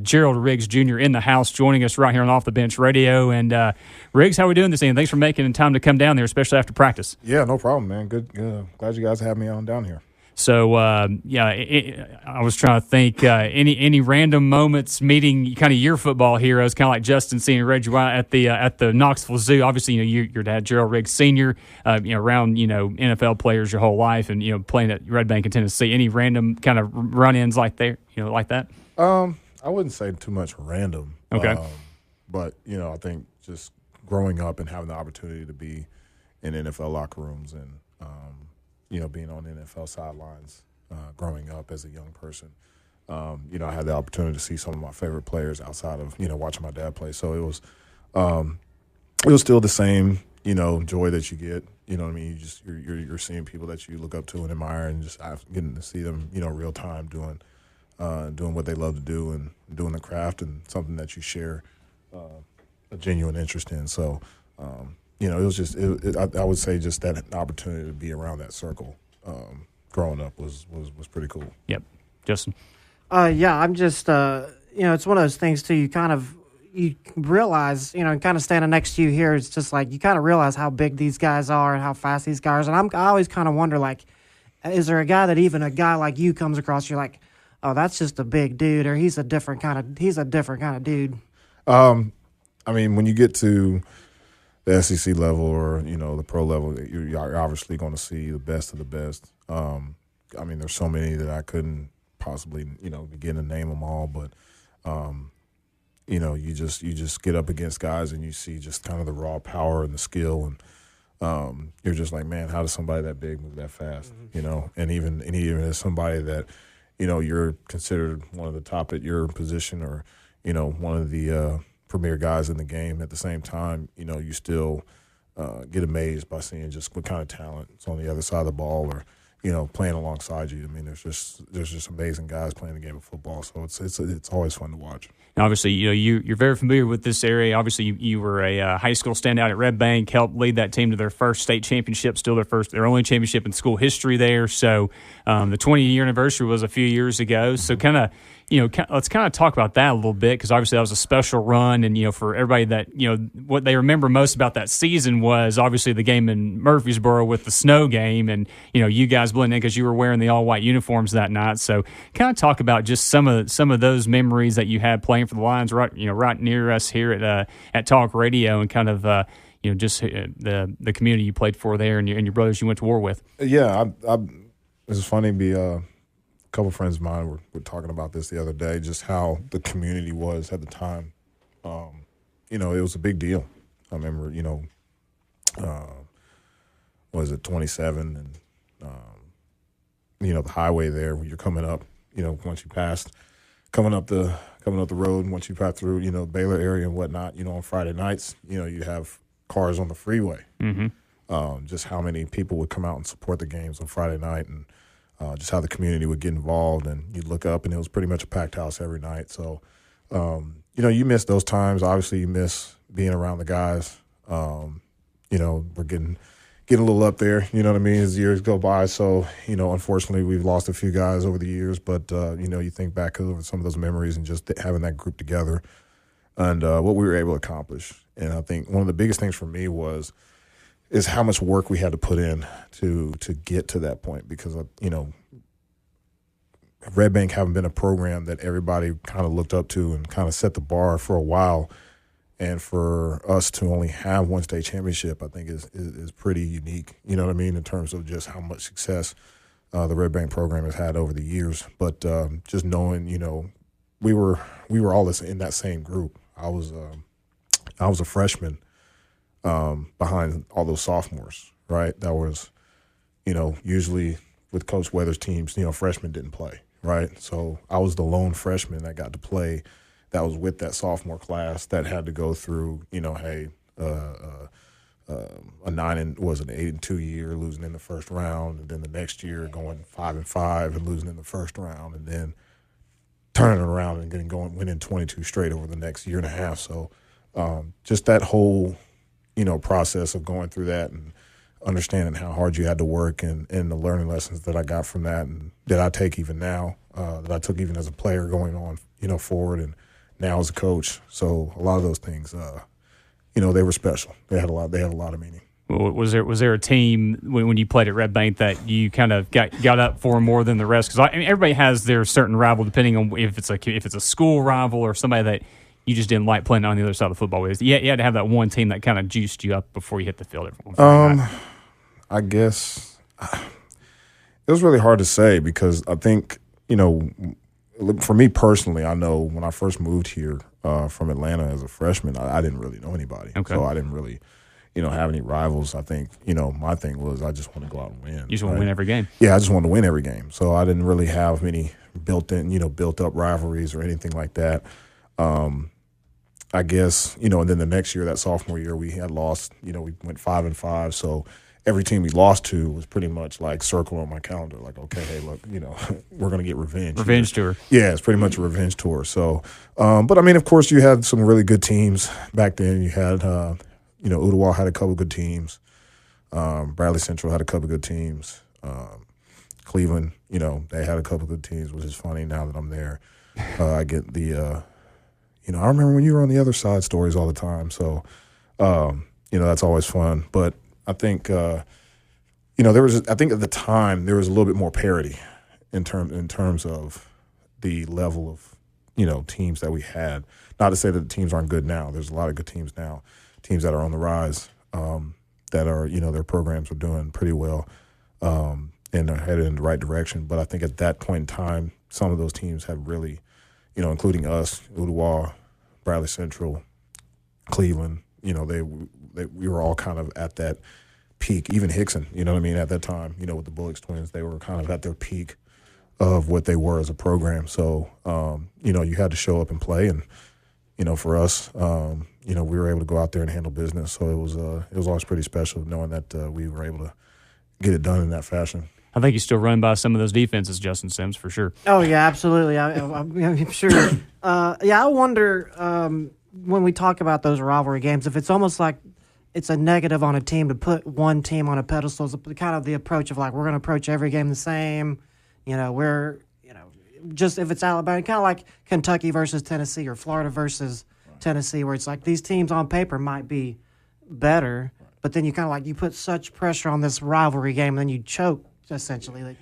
Gerald Riggs Jr. in the house, joining us right here on Off the Bench Radio. And Riggs, how are we doing this evening? Thanks for making time to come down there, especially after practice. Yeah, no problem, man. Good. Glad you guys have me on down here. So, I was trying to think any random moments meeting kind of your football heroes, kind of like Justin seeing Reggie at the Knoxville Zoo. Obviously, your dad, Gerald Riggs Sr., around, NFL players your whole life and, playing at Red Bank in Tennessee. Any random kind of run-ins like that? I wouldn't say too much random. Okay. But, I think just growing up and having the opportunity to be in NFL locker rooms and, being on NFL sidelines growing up as a young person, I had the opportunity to see some of my favorite players outside of, watching my dad play. So it was still the same, joy that you get. You know what I mean? You're seeing people that you look up to and admire, and just getting to see them, real time doing what they love to do and doing the craft and something that you share a genuine interest in. So, it was just I would say just that opportunity to be around that circle growing up was pretty cool. Yep. Justin? I'm just, it's one of those things, too, you realize, and kind of standing next to you here, it's just like you kind of realize how big these guys are and how fast these guys are. And I always kind of wonder, like, is there a guy that even a guy like you comes across, you're like, oh, that's just a big dude, or he's a different kind of dude? I mean, when you get to the SEC level or, the pro level, you're obviously going to see the best of the best. I mean, there's so many that I couldn't possibly, begin to name them all, but, you just get up against guys and you see just kind of the raw power and the skill, and you're just like, man, how does somebody that big move that fast, And even as somebody that, you're considered one of the top at your position or, one of the premier guys in the game, at the same time, you still get amazed by seeing just what kind of talent is on the other side of the ball or, playing alongside you. I mean, there's just amazing guys playing the game of football, so it's always fun to watch. And obviously, you're very familiar with this area. Obviously, you were a high school standout at Red Bank, helped lead that team to their first state championship, still their only championship in school history there. So the 20-year anniversary was a few years ago. So let's kind of talk about that a little bit, because obviously that was a special run, and for everybody that what they remember most about that season was obviously the game in Murfreesboro with the snow game, and you guys blended in because you were wearing the all white uniforms that night. So kind of talk about just some of those memories that you had playing for the Lions right near us here at Talk Radio, and kind of just the community you played for there and your brothers you went to war with. Yeah, it's funny. A couple of friends of mine were talking about this the other day, just how the community was at the time. It was a big deal. I remember, was it 27 and the highway there when you're coming up. Once you passed, coming up the road, and once you pass through, the Baylor area and whatnot. On Friday nights, you have cars on the freeway. Mm-hmm. Just how many people would come out and support the games on Friday night, and just how the community would get involved, and you'd look up and it was pretty much a packed house every night. So, you miss those times. Obviously, you miss being around the guys. We're getting a little up there, you know what I mean, as years go by. So, unfortunately, we've lost a few guys over the years, but, you think back over some of those memories and just having that group together and what we were able to accomplish. And I think one of the biggest things for me is how much work we had to put in to get to that point, because, Red Bank having been a program that everybody kind of looked up to and kind of set the bar for a while, and for us to only have one state championship, I think is pretty unique, you know what I mean, in terms of just how much success the Red Bank program has had over the years. But just knowing, we were all in that same group. I was a freshman behind all those sophomores, right? That was, usually with Coach Weather's teams, freshmen didn't play, right? So I was the lone freshman that got to play, that was with that sophomore class that had to go through, a 8-2 year, losing in the first round, and then the next year going 5-5 and losing in the first round, and then turning around and winning 22 straight over the next year and a half. So just that whole process of going through that and understanding how hard you had to work, and the learning lessons that I got from that, and that I take even now, that I took even as a player going on, forward, and now as a coach. So a lot of those things, they were special. They had a lot of meaning. Was there a team when you played at Red Bank that you kind of got up for more than the rest? Because everybody has their certain rival, depending on if it's a school rival or somebody that you just didn't like playing on the other side of the football with. You had to have that one team that kind of juiced you up before you hit the field. I guess it was really hard to say because I think for me personally, I know when I first moved here from Atlanta as a freshman, I didn't really know anybody, so I didn't really have any rivals. I think, my thing was I just want to go out and win. You just want to win every game. Yeah, I just wanted to win every game. So I didn't really have many built up rivalries or anything like that. I guess, and then the next year, that sophomore year, we had lost, we went 5-5. So every team we lost to was pretty much like circle on my calendar. Like, okay, hey, look, we're going to get revenge. Revenge tour. Yeah, it's pretty much a revenge tour. So, but I mean, of course, you had some really good teams back then. You had, Ottawa had a couple good teams. Bradley Central had a couple good teams. Cleveland, they had a couple good teams, which is funny now that I'm there. I get the, I remember when you were on the other side stories all the time. So, that's always fun. But I think, I think at the time there was a little bit more parity in terms of the level of, teams that we had. Not to say that the teams aren't good now. There's a lot of good teams now. Teams that are on the rise, that are, their programs are doing pretty well, and are headed in the right direction. But I think at that point in time, some of those teams had really, including us, Ottawa, Bradley Central, Cleveland, we were all kind of at that peak. Even Hickson, at that time, with the Bullocks twins, they were kind of at their peak of what they were as a program. So, you had to show up and play. And, for us, we were able to go out there and handle business. So it was always pretty special knowing that we were able to get it done in that fashion. I think you still run by some of those defenses, Justin Sims, for sure. Oh, yeah, absolutely. I'm sure. I wonder when we talk about those rivalry games, if it's almost like it's a negative on a team to put one team on a pedestal. It's kind of the approach of like we're going to approach every game the same. Just if it's Alabama, kind of like Kentucky versus Tennessee or Florida versus Tennessee, where it's like these teams on paper might be better, but then you kind of like you put such pressure on this rivalry game, and then you choke essentially.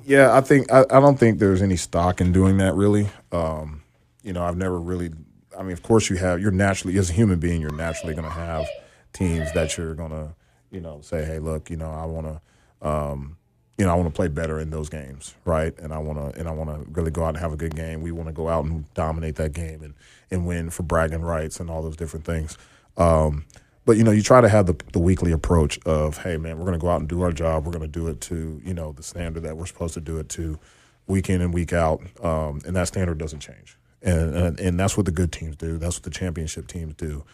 Yeah, I don't think there's any stock in doing that really. I've never really. I mean, of course you're naturally as a human being, you're naturally going to have teams that you're going to, say, hey, look, I want to. I want to play better in those games, right? And I want to really go out and have a good game. We want to go out and dominate that game and win for bragging rights and all those different things. But you try to have the weekly approach of, hey man, we're going to go out and do our job. We're going to do it to the standard that we're supposed to do it to, week in and week out, and that standard doesn't change. And that's what the good teams do. That's what the championship teams do.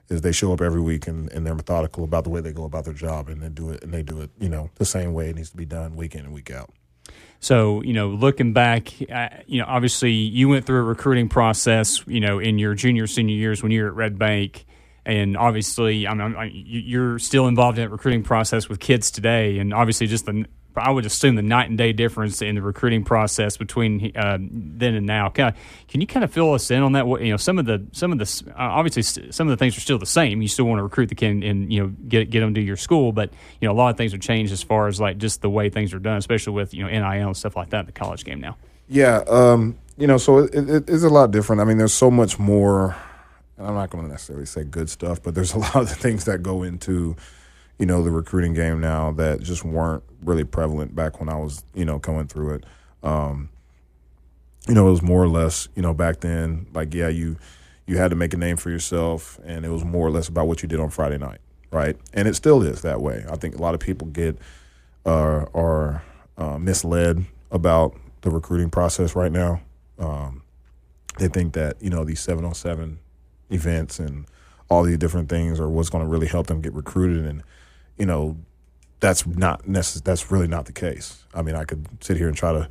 Is they show up every week and they're methodical about the way they go about their job and they do it the same way it needs to be done week in and week out. So, looking back, obviously you went through a recruiting process, in your junior, senior years when you were at Red Bank. And obviously, you're still involved in that recruiting process with kids today. And obviously I would assume the night and day difference in the recruiting process between then and now. Can you kind of fill us in on that? Some of the obviously some of the things are still the same. You still want to recruit the kid and get them to your school, but a lot of things have changed as far as like just the way things are done, especially with NIL and stuff like that in the college game now. Yeah, so it is a lot different. I mean, there's so much more. And I'm not going to necessarily say good stuff, but there's a lot of things that go into the recruiting game now that just weren't really prevalent back when I was, going through it. It was more or less, back then, like, yeah, you had to make a name for yourself, and it was more or less about what you did on Friday night, right? And it still is that way. I think a lot of people are misled about the recruiting process right now. They think that, these 7-on-7 events and all these different things are what's going to really help them get recruited, and that's really not the case. I mean, I could sit here and try to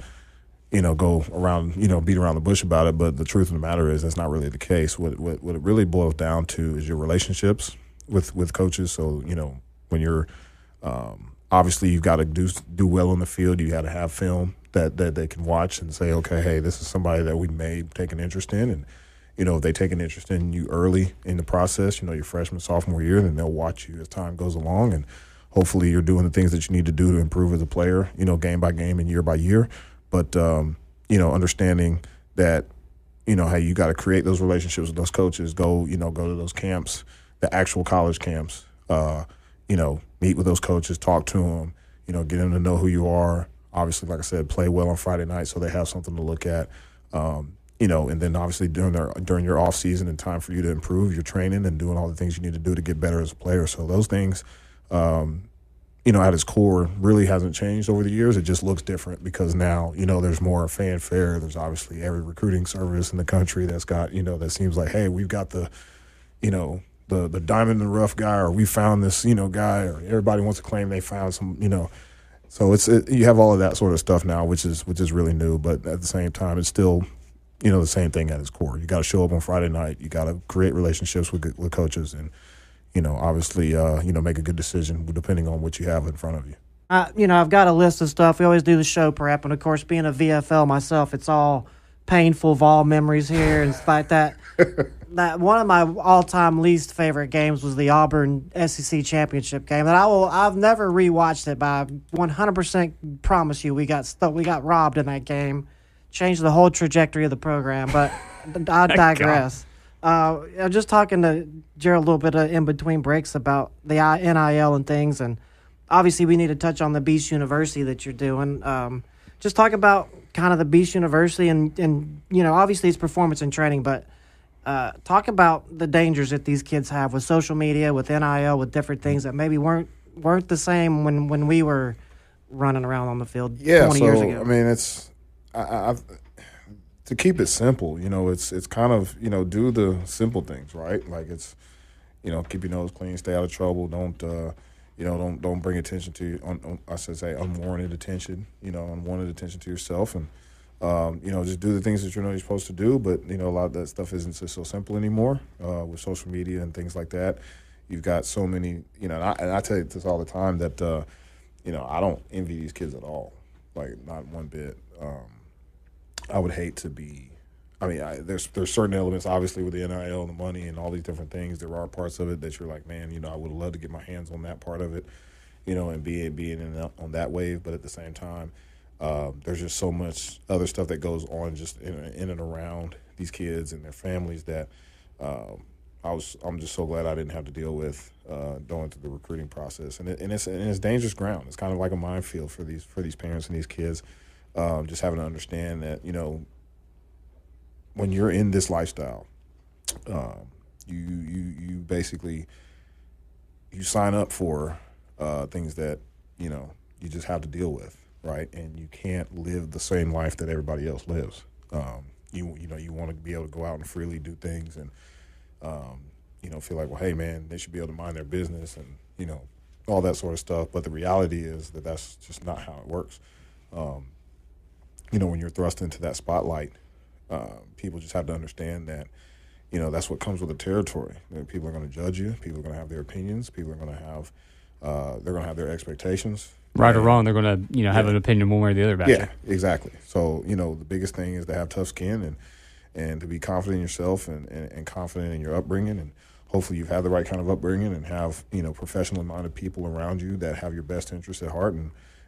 go around beat around the bush about it, but the truth of the matter is that's not really the case. What it really boils down to is your relationships with coaches. So when you're obviously you've got to do well on the field, you got to have film that they can watch and say, okay, hey, this is somebody that we may take an interest in, and if they take an interest in you early in the process, your freshman, sophomore year, then they'll watch you as time goes along, and hopefully you're doing the things that you need to do to improve as a player, game by game and year by year. But, understanding that, hey, you got to create those relationships with those coaches, go to those camps, the actual college camps, meet with those coaches, talk to them, get them to know who you are. Obviously, like I said, play well on Friday night so they have something to look at. And then obviously during your off season and time for you to improve your training and doing all the things you need to do to get better as a player. So those things, at its core really hasn't changed over the years. It just looks different because now, there's more fanfare. There's obviously every recruiting service in the country that's got, that seems like, hey, we've got the diamond in the rough guy, or we found this, guy, or everybody wants to claim they found some, So you have all of that sort of stuff now, which is really new. But at the same time, it's still, the same thing at its core. You got to show up on Friday night. You got to create relationships with coaches, and obviously, make a good decision depending on what you have in front of you. I've got a list of stuff. We always do the show prep, and of course, being a VFL myself, it's all painful Vol memories here and stuff like that. That one of my all-time least favorite games was the Auburn SEC championship game, and I've never rewatched it, but I 100% promise you we got robbed in that game. Changed the whole trajectory of the program, but I digress. I'm just talking to Gerald a little bit in between breaks about the NIL and things, and obviously we need to touch on the Beast University that you're doing. Just talk about kind of the Beast University and obviously it's performance and training, but talk about the dangers that these kids have with social media, with NIL, with different things that maybe weren't the same when we were running around on the field 20 years ago. I mean, it's to keep it simple, it's kind of, do the simple things, right? Like it's, keep your nose clean, stay out of trouble, don't bring attention to, I should say, unwarranted attention, unwanted attention to yourself, and just do the things that you're supposed to do. But a lot of that stuff isn't just so simple anymore with social media and things like that. You've got so many, and I tell you this all the time that I don't envy these kids at all, like not one bit. I would hate to be. I mean, there's certain elements, obviously, with the NIL and the money and all these different things. There are parts of it that you're like, man, I would love to get my hands on that part of it, and being on that wave. But at the same time, there's just so much other stuff that goes on just in and around these kids and their families that I'm just so glad I didn't have to deal with going through the recruiting process. And it's dangerous ground. It's kind of like a minefield for these parents and these kids. Just having to understand that when you're in this lifestyle, you basically sign up for things that you just have to deal with, right? And you can't live the same life that everybody else lives. You want to be able to go out and freely do things, and feel like, well, hey man, they should be able to mind their business, and all that sort of stuff. But the reality is that that's just not how it works. When you're thrust into that spotlight, people just have to understand that, that's what comes with the territory. People are going to judge you. People are going to have their opinions. People are going to have, they're going to have their expectations. Right or wrong, they're going to, have an opinion one way or the other about you. Yeah, exactly. So, the biggest thing is to have tough skin and to be confident in yourself and confident in your upbringing. And hopefully you've had the right kind of upbringing and have, professional-minded people around you that have your best interests at heart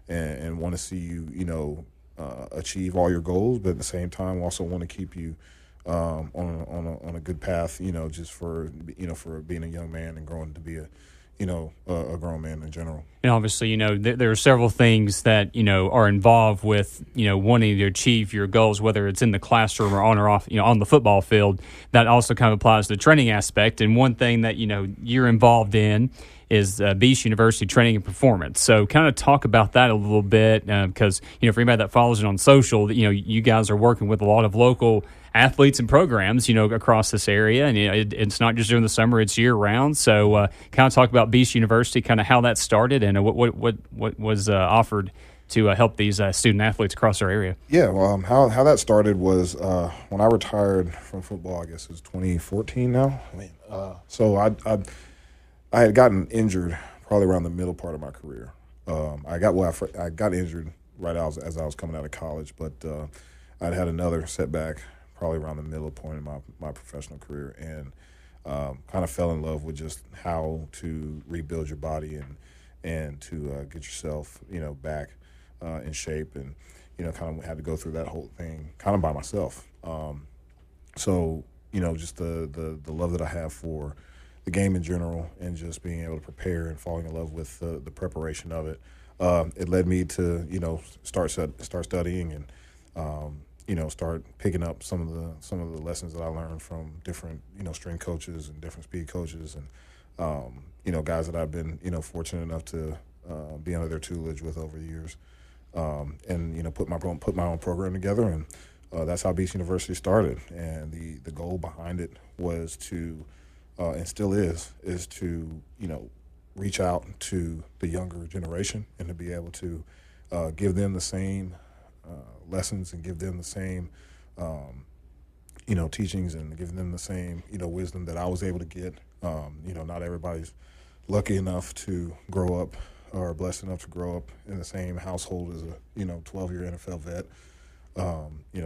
and want to see you, achieve all your goals, but at the same time also want to keep you on a good path, just for being a young man and growing to be a grown man in general. And obviously, there are several things that, are involved with, wanting to achieve your goals, whether it's in the classroom or on or off, on the football field. That also kind of applies to the training aspect. And one thing that, you're involved in is Beast University Training and Performance. So kind of talk about that a little bit because, for anybody that follows it on social, you guys are working with a lot of local athletes and programs, across this area. And it's not just during the summer, it's year round. So kind of talk about Beast University, kind of how that started and what was offered to help these student athletes across our area. Yeah, well, how that started was when I retired from football, I guess it was 2014 now. So I had gotten injured probably around the middle part of my career. I got injured right as I was coming out of college, but I'd had another setback probably around the middle point of my professional career, and kind of fell in love with just how to rebuild your body and to get yourself, back in shape, and, kind of had to go through that whole thing kind of by myself. So, just the love that I have for the game in general and just being able to prepare and falling in love with the preparation of it, it led me to, start studying and, start picking up some of the lessons that I learned from different, strength coaches and different speed coaches and, guys that I've been, fortunate enough to be under their tutelage with over the years, and, put my own program together. And that's how Beast University started. And the goal behind it was to, and still is to, reach out to the younger generation and to be able to give them the same lessons and give them the same, teachings and give them the same, wisdom that I was able to get. Not everybody's lucky enough to grow up or blessed enough to grow up in the same household as a, 12-year NFL vet.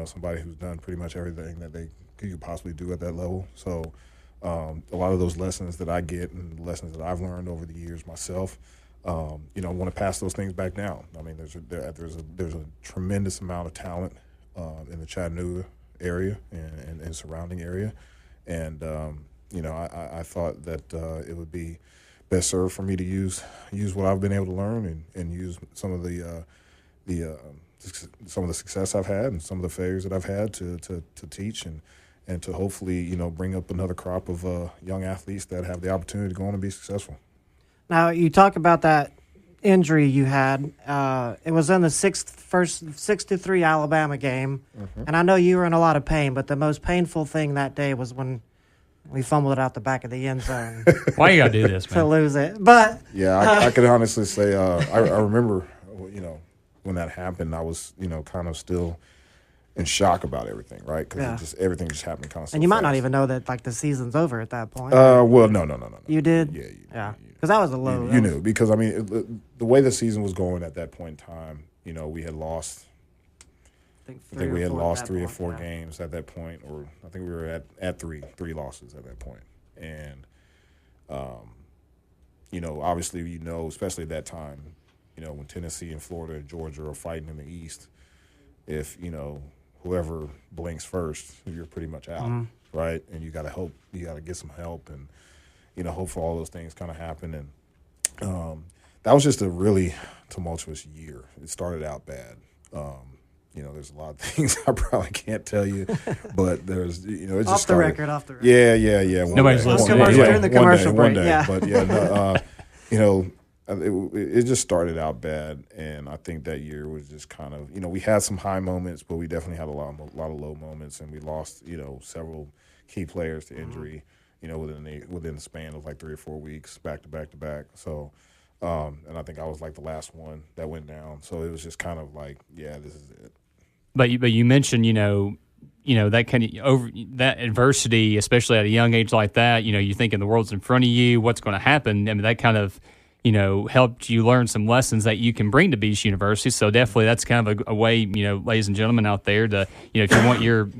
Somebody who's done pretty much everything that they could possibly do at that level. So a lot of those lessons that I get and the lessons that I've learned over the years myself, I want to pass those things back down. I mean, there's a tremendous amount of talent in the Chattanooga area and surrounding area, and I thought that it would be best served for me to use what I've been able to learn and use some of the success I've had and some of the failures that I've had to teach and to hopefully, bring up another crop of young athletes that have the opportunity to go on and be successful. Now, you talk about that injury you had. It was in the first 6-3 Alabama game, and I know you were in a lot of pain, but the most painful thing that day was when we fumbled it out the back of the end zone. Why you got to do this, man? To lose it. But yeah, I could honestly say I remember, when that happened, I was, kind of still in shock about everything, right? Because everything just happened kind of so And you might fast. not even know that, the season's over at that point. Well, no. You did? Yeah. Because that was a low. You knew. Because, I mean, the way the season was going at that point in time, we had lost – I think we had lost 3 or 4 games at that point, or I think we were at three losses at that point. And, obviously, especially at that time, when Tennessee and Florida and Georgia are fighting in the East, if, whoever blinks first, you're pretty much out, right? And you got to get some help and, hope for all those things kind of happen. And that was just a really tumultuous year. It started out bad. There's a lot of things I probably can't tell you, but there's, it just off the record. Yeah. Nobody's listening. During the commercial break, one day. yeah. But yeah, it just started out bad, and I think that year was just kind of, we had some high moments, but we definitely had a lot of low moments, and we lost, several key players to injury, within the span of like 3 or 4 weeks, back to back. So, and I think I was like the last one that went down. So it was just kind of like, yeah, this is it. But you mentioned, that kind of that adversity, especially at a young age like that. You thinking the world's in front of you, what's going to happen. I mean, that kind of, helped you learn some lessons that you can bring to Beast University. So definitely, that's kind of a way, ladies and gentlemen out there, to if you want your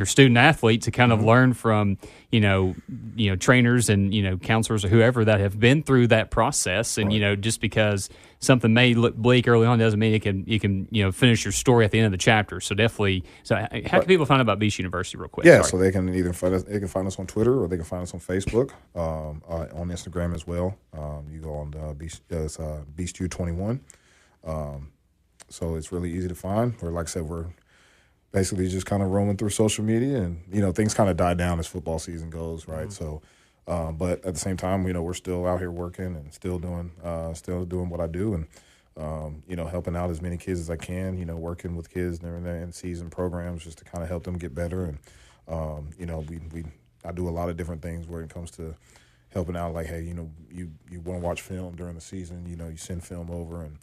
student athlete to kind of learn from trainers and counselors or whoever that have been through that process, and just because something may look bleak early on doesn't mean you can finish your story at the end of the chapter. So definitely, how can people find out about Beast University real quick? Yeah, so they can either find us on Twitter, or they can find us on Facebook, on Instagram as well. You go on BeastU21. So it's really easy to find. Or like I said, we're basically just kind of roaming through social media, and things kind of die down as football season goes, right? So, but at the same time, we're still out here working and still doing what I do, and helping out as many kids as I can. Working with kids during their in-season programs just to kind of help them get better, and I do a lot of different things where it comes to helping out. Like, hey, you want to watch film during the season, you send film over, and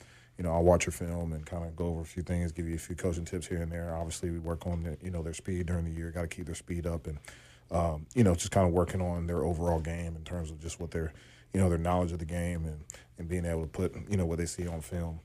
I'll watch your film and kind of go over a few things, give you a few coaching tips here and there. Obviously, we work on their speed during the year. Got to keep their speed up, and just kind of working on their overall game in terms of just what their knowledge of the game and being able to put what they see on film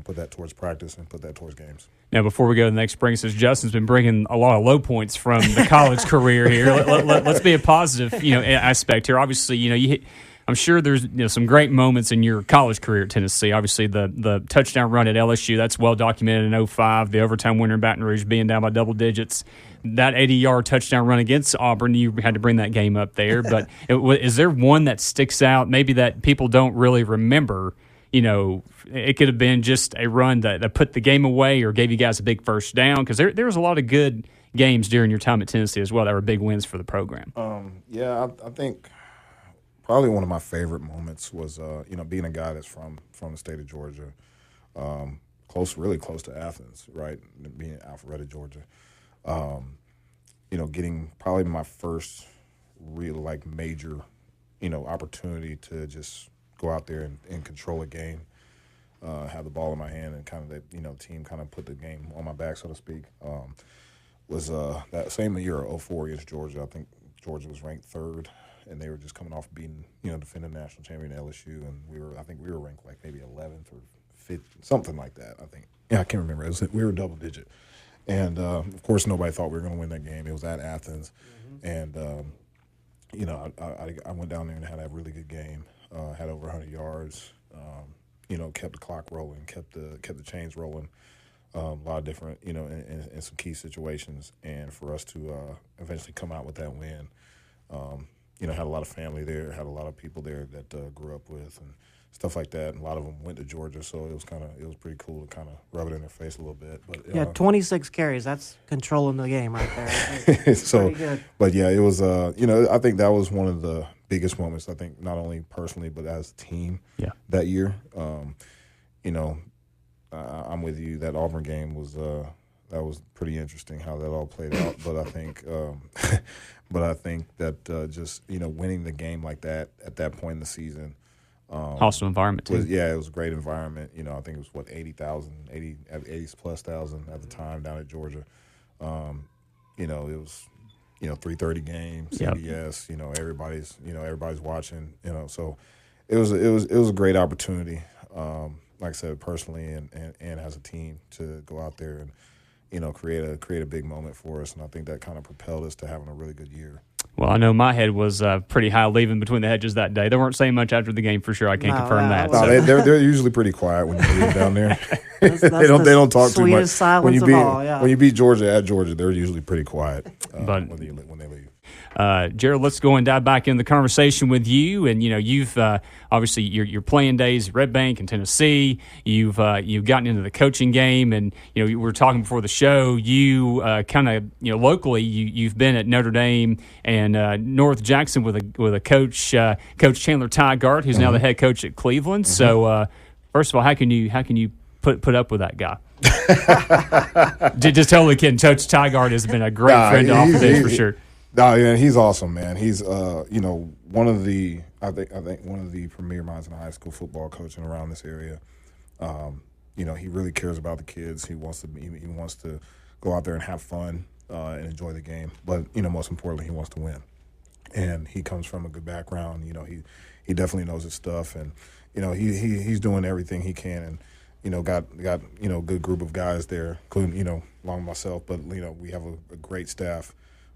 put that towards practice and put that towards games. Now, before we go to the next break, since Justin's been bringing a lot of low points from the college career here, let's be a positive, aspect here. Obviously, I'm sure there's some great moments in your college career at Tennessee. Obviously, the touchdown run at LSU, that's well documented in 2005. The overtime winner in Baton Rouge being down by double digits. That 80-yard touchdown run against Auburn, you had to bring that game up there. But is there one that sticks out, maybe that people don't really remember? It could have been just a run that put the game away or gave you guys a big first down, because there was a lot of good games during your time at Tennessee as well that were big wins for the program. I think probably one of my favorite moments was, being a guy that's from the state of Georgia, really close to Athens, right, being in Alpharetta, Georgia. Getting probably my first real major, opportunity to just go out there and control a game, have the ball in my hand, and kind of the team kind of put the game on my back, so to speak. Was that same year, 2004 against Georgia. I think Georgia was ranked third, and they were just coming off beating, defending national champion LSU, and I think we were ranked like maybe 11th or 5th, something like that. I think. Yeah, I can't remember. We were double digit, and of course nobody thought we were going to win that game. It was at Athens, and I went down there and had a really good game. Had over 100 yards. Kept the clock rolling, kept the chains rolling. A lot of different, in some key situations, and for us to eventually come out with that win. Had a lot of family there, had a lot of people there that grew up with and stuff like that. And a lot of them went to Georgia, so it was pretty cool to kind of rub it in their face a little bit. But 26 carries, that's controlling the game right there. So, good. But yeah, it was. I think that was one of the biggest moments. I think not only personally but as a team. Yeah. That year. I'm with you. That Auburn game was that was pretty interesting how that all played out. But I think, that just winning the game like that at that point in the season, hostile environment too. It was a great environment. I think it was 80 plus thousand at the time down at Georgia. It was 3:30 game, CBS. Yep. Everybody's watching. So it was a great opportunity. Like I said, personally and as a team, to go out there and create a big moment for us, and I think that kind of propelled us to having a really good year. Well, I know my head was pretty high leaving between the hedges that day. They weren't saying much after the game for sure. I can't confirm that. No, so. They're usually pretty quiet when you leave down there. They don't talk too much. When you beat Georgia at Georgia, they're usually pretty quiet when they leave. Gerald, let's go and dive back into the conversation with you. And you've obviously your playing days at Red Bank and Tennessee. You've gotten into the coaching game, and we were talking before the show. You kind of locally you've been at Notre Dame and North Jackson with a coach, Coach Chandler Tygart, who's now the head coach at Cleveland. Mm-hmm. So first of all, how can you put up with that guy? Just totally kidding. Coach Tygart has been a great friend to all of this for sure. No, yeah, he's awesome, man. He's one of the I think one of the premier minds in high school football coaching around this area. He really cares about the kids. He wants to go out there and have fun and enjoy the game. But most importantly, he wants to win. And he comes from a good background. He definitely knows his stuff, and he's doing everything he can, and got good group of guys there, including along with myself. But we have a great staff.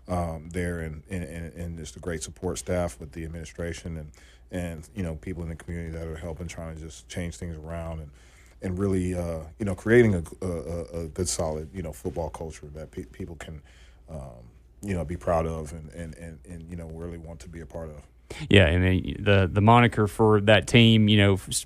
There and just a great support staff with the administration and people in the community that are helping, trying to just change things around and really creating a good solid football culture that people can be proud of and really want to be a part of. Yeah, I mean the moniker for that team,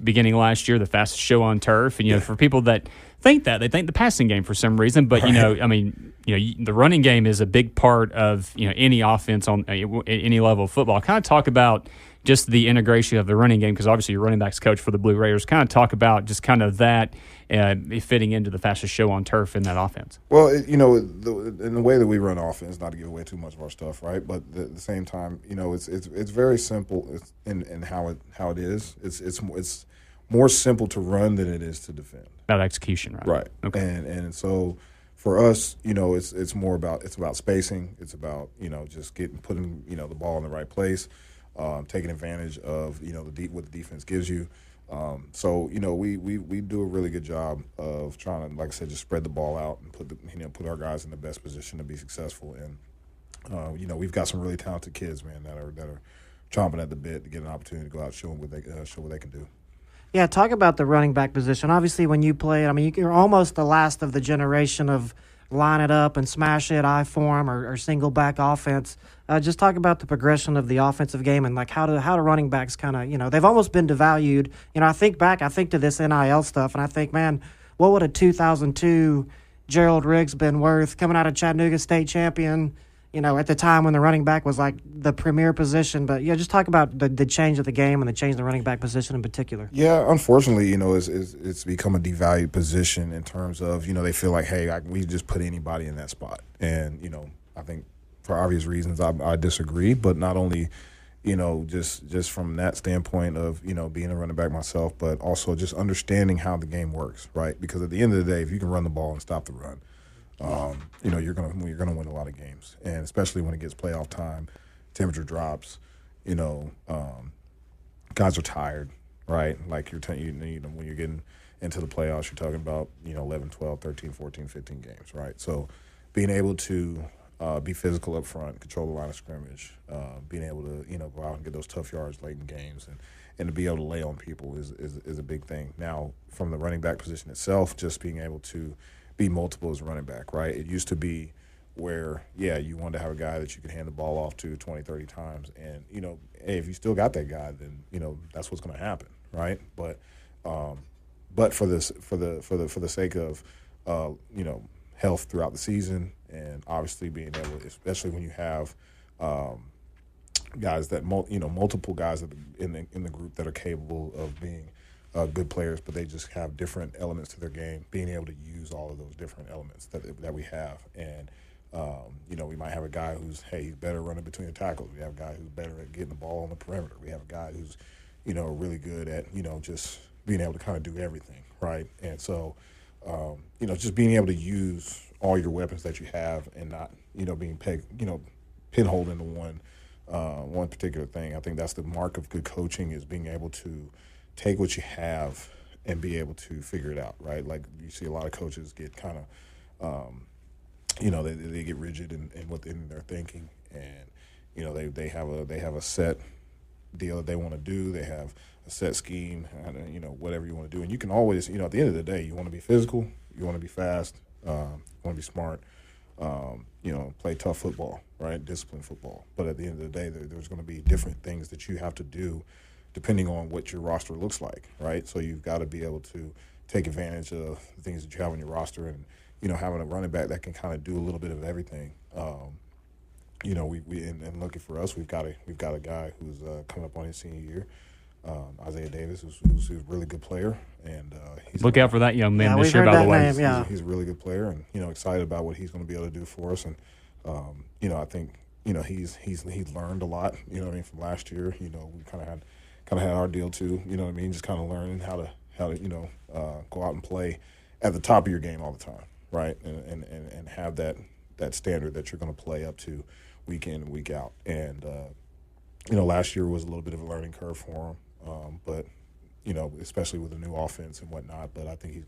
beginning last year, the fastest show on turf, and for people that think that, they think the passing game for some reason, but the running game is a big part of any offense on any level of football. Kind of talk about just the integration of the running game, because obviously you're running backs coach for the Blue Raiders. Kind of talk about just kind of that fitting into the fastest show on turf in that offense. Well, in the way that we run offense, not to give away too much of our stuff, right? But at the same time, it's very simple in how it is. It's more simple to run than it is to defend. About execution, right? Right. Okay. And so for us, it's more about spacing. It's about just putting the ball in the right place, taking advantage of what the defense gives you, So we do a really good job of trying to, like I said, just spread the ball out and put our guys in the best position to be successful. And we've got some really talented kids, man, that are chomping at the bit to get an opportunity to go out and show what they can do. Yeah, talk about the running back position. Obviously, when you played, I mean, you're almost the last of the generation of line it up and smash it, I-form or single back offense. Just talk about the progression of the offensive game and like how do running backs kind of, they've almost been devalued. I think to this NIL stuff, and I think, man, what would a 2002 Gerald Riggs been worth coming out of Chattanooga State champion? At the time when the running back was like the premier position. But just talk about the change of the game and the change in the running back position in particular. Yeah, unfortunately, it's become a devalued position in terms of, they feel like, hey, we just put anybody in that spot. And, I think for obvious reasons I disagree, but not only, just from that standpoint of, being a running back myself, but also just understanding how the game works, right? Because at the end of the day, if you can run the ball and stop the run, you're gonna win a lot of games, and especially when it gets playoff time, temperature drops. Guys are tired, right? Like when you're getting into the playoffs, you're talking about 11, 12, 13, 14, 15 games, right? So being able to be physical up front, control the line of scrimmage, being able to go out and get those tough yards late in games, and to be able to lay on people is a big thing. Now, from the running back position itself, just being able to be multiple as a running back, right? It used to be where, you wanted to have a guy that you could hand the ball off to 20, 30 times. And, hey, if you still got that guy, then, that's what's going to happen, right? But for the sake of, health throughout the season, and obviously being able, especially when you have guys that, multiple guys in the group that are capable of being good players, but they just have different elements to their game, being able to use all of those different elements that we have. And, we might have a guy he's better running between the tackles. We have a guy who's better at getting the ball on the perimeter. We have a guy who's, really good at, just being able to kind of do everything, right? And so, just being able to use all your weapons that you have and not, being pinholed into one particular thing. I think that's the mark of good coaching, is being able to take what you have and be able to figure it out, right? Like you see a lot of coaches get kind of, they get rigid in their thinking, and they have a set deal that they want to do. They have a set scheme, and whatever you want to do. And you can always, at the end of the day, you want to be physical, you want to be fast, you want to be smart, play tough football, right? Disciplined football. But at the end of the day, there's going to be different things that you have to do depending on what your roster looks like, right? So you've got to be able to take advantage of the things that you have on your roster, and having a running back that can kind of do a little bit of everything. And looking for us, we've got a guy who's coming up on his senior year, Isaiah Davis, who's a really good player, and look out for that young man this year. By the way, he's a really good player, and excited about what he's going to be able to do for us. And I think he's learned a lot. From last year. We kind of had our deal too. Just kind of learning how to go out and play at the top of your game all the time, right? And have that standard that you're going to play up to week in and week out. And last year was a little bit of a learning curve for him, but especially with the new offense and whatnot. But I think he's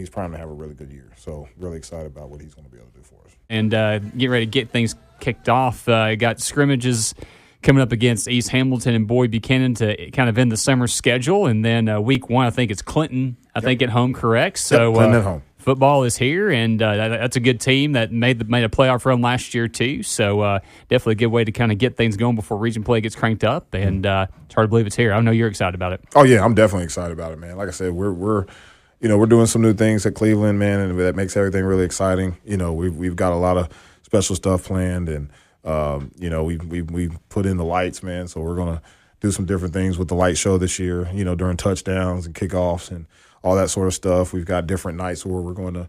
primed to have a really good year. So really excited about what he's going to be able to do for us. And get ready to get things kicked off. Got scrimmages coming up against East Hamilton and Boyd Buchanan to kind of end the summer schedule. And then week one, I think it's Clinton, think at home, correct? So Clinton at home. Football is here, and that's a good team that made a playoff run last year too. So definitely a good way to kind of get things going before region play gets cranked up. And it's hard to believe it's here. I know you're excited about it. Oh yeah, I'm definitely excited about it, man. Like I said, we're doing some new things at Cleveland, man, and that makes everything really exciting. We've got a lot of special stuff planned, and we put in the lights, man. So we're gonna do some different things with the light show this year. During touchdowns and kickoffs and all that sort of stuff. We've got different nights where we're going to,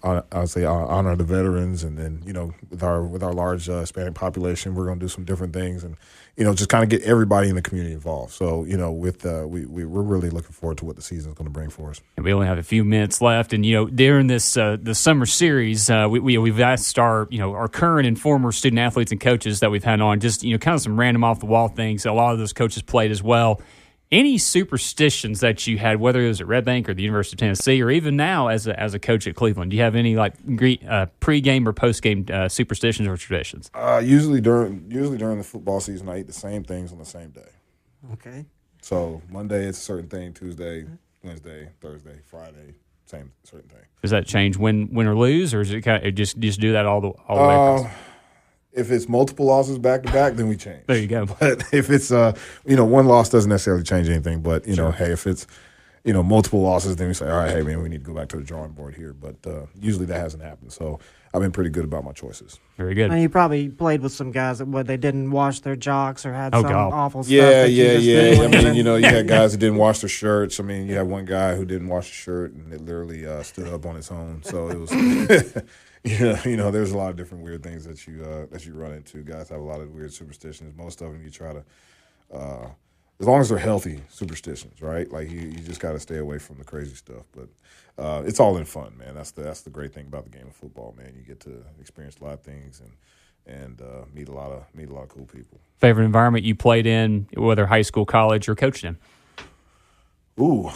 I would say honor the veterans, and then with our large Hispanic population, we're going to do some different things, and just kind of get everybody in the community involved. So we're really looking forward to what the season is going to bring for us. And we only have a few minutes left, and during this the summer series, we've asked our current and former student athletes and coaches that we've had on just kind of some random off the wall things. A lot of those coaches played as well. any superstitions that you had, whether it was at Red Bank or the University of Tennessee, or even now as a coach at Cleveland? Do you have any pregame or postgame superstitions or traditions? Usually during the football season, I eat the same things on the same day. Okay. So Monday it's a certain thing, Tuesday, Wednesday, Thursday, Friday, same certain thing. Does that change win or lose, or is it kind of just do that all the way across? If it's multiple losses back to back, then we change. There you go. But if it's one loss doesn't necessarily change anything. But hey, if it's multiple losses, then we say, all right, hey man, we need to go back to the drawing board here. But usually that hasn't happened. So I've been pretty good about my choices. Very good. And you probably played with some guys that they didn't wash their jocks or had awful stuff. Yeah. I mean, you had guys that didn't wash their shirts. I mean, you had one guy who didn't wash his shirt and it literally stood up on its own. So it was. There's a lot of different weird things that you run into. Guys have a lot of weird superstitions. Most of them you try to, as long as they're healthy superstitions, right? Like you just got to stay away from the crazy stuff. But it's all in fun, man. That's the great thing about the game of football, man. You get to experience a lot of things and meet a lot of cool people. Favorite environment you played in, whether high school, college, or coached in? Ooh,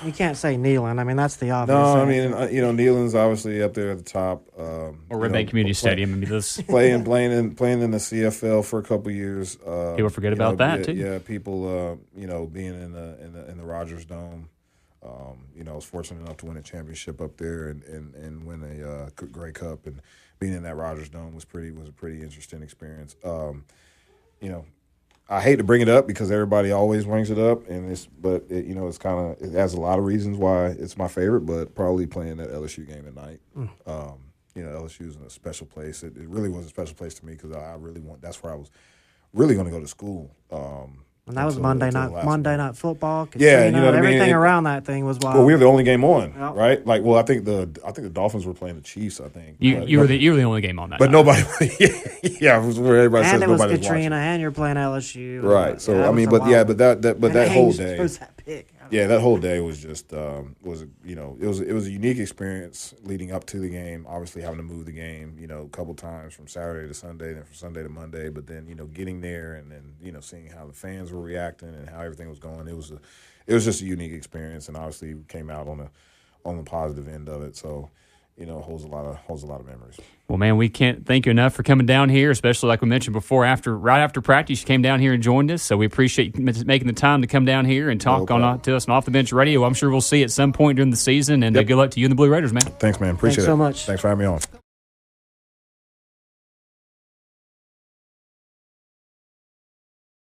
you can't say Neyland. I mean, that's the obvious. No, I mean, Neyland's obviously up there at the top. Or Red Bank Community Stadium. Maybe this playing in the CFL for a couple of years. People forget about that too. Yeah, people, being in the Rogers Dome. I was fortunate enough to win a championship up there and win a Grey Cup, and being in that Rogers Dome was a pretty interesting experience. I hate to bring it up because everybody always brings it up, it's it has a lot of reasons why it's my favorite, but probably playing that LSU game at night. LSU's in a special place. It really was a special place to me because that's where I was really going to go to school. And that was Monday night football. Yeah, you know what I mean? Everything around that thing was wild. Well, we were the only game on, Yep. right? Like, well, I think the Dolphins were playing the Chiefs. I think you were the only game on that. But nobody, yeah, it was where everybody and says it was nobody Katrina, watching. and you're playing LSU, Right? So yeah, I mean, that whole day. Yeah, that whole day was just it was a unique experience leading up to the game. Obviously, having to move the game, a couple times from Saturday to Sunday, then from Sunday to Monday. But then getting there and then seeing how the fans were reacting and how everything was going. It was just a unique experience, and obviously we came out on the positive end of it. So holds a lot of memories. Well, man, we can't thank you enough for coming down here, especially like we mentioned before. Right after practice, you came down here and joined us. So we appreciate you making the time to come down here and talk to us on Off the Bench Radio. I'm sure we'll see you at some point during the season. And good luck to you and the Blue Raiders, man. Thanks, man. Appreciate it. Thanks so much. Thanks for having me on.